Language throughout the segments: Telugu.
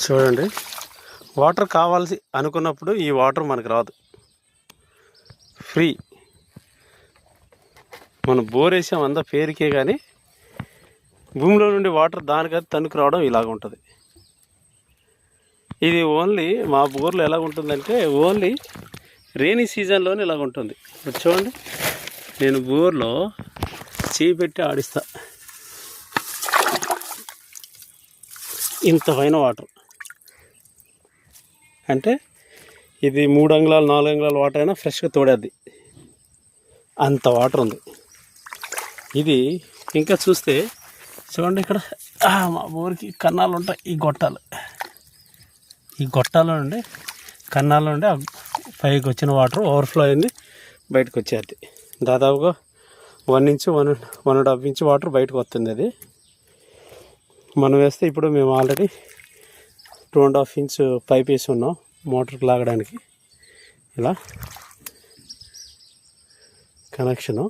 చూడండి, వాటర్ కావాల్సి అనుకున్నప్పుడు ఈ వాటర్ మనకు రాదు, ఫ్రీ. మనం బోర్ వేసాం అంతా పేరుకే, కానీ భూమిలో నుండి వాటర్ దానికది తణుకు రావడం ఇలాగ ఉంటుంది. ఇది ఓన్లీ మా బోర్లో ఎలాగ ఉంటుందంటే ఓన్లీ రైనీ సీజన్లోనే ఇలాగ ఉంటుంది. ఇప్పుడు చూడండి, నేను బోర్లో చేయి పెట్టి ఆడిస్తా, ఇంత పైన వాటర్ అంటే ఇది 3 అంగుళాలు 4 అంగుళాల వాటర్ అయినా ఫ్రెష్గా తోడేద్ది, అంత వాటర్ ఉంది. ఇది ఇంకా చూస్తే చూడండి, ఇక్కడ మా బోర్కి కన్నాలు ఉంటాయి. ఈ గొట్టాల నుండి కన్నాల నుండి పైకి వచ్చిన వాటర్ ఓవర్ఫ్లో అయింది, బయటకు వచ్చేది. దాదాపుగా 1 ఇంచు 1.5 ఇంచు వాటర్ బయటకు వస్తుంది. అది మనం వేస్తే ఇప్పుడు మేము ఆల్రెడీ 2.5 ఇంచు పైప్ వేసి ఉన్నాం మోటార్కి లాగడానికి. ఇలా కనెక్షను.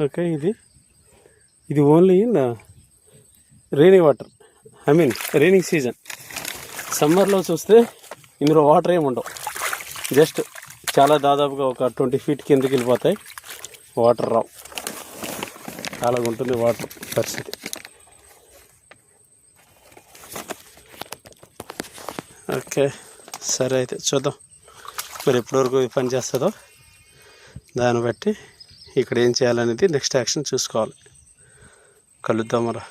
ఓకే, ఇది only in rainy water, raining season. సమ్మర్లో చూస్తే ఇందులో వాటర్ ఏమి ఉండవు, జస్ట్ చాలా దాదాపుగా ఒక 20 ఫీట్ కిందకి వెళ్ళిపోతాయి, వాటర్ రావు. అలాగ ఉంటుంది వాటర్ పరిస్థితి. ఓకే, సరే అయితే చూద్దాం మరి ఎప్పటివరకు పని చేస్తుందో, దాన్ని బట్టి ఇక్కడ ఏం చేయాలనేది నెక్స్ట్ యాక్షన్ చూసుకోవాలి. కలుద్దాం మరా.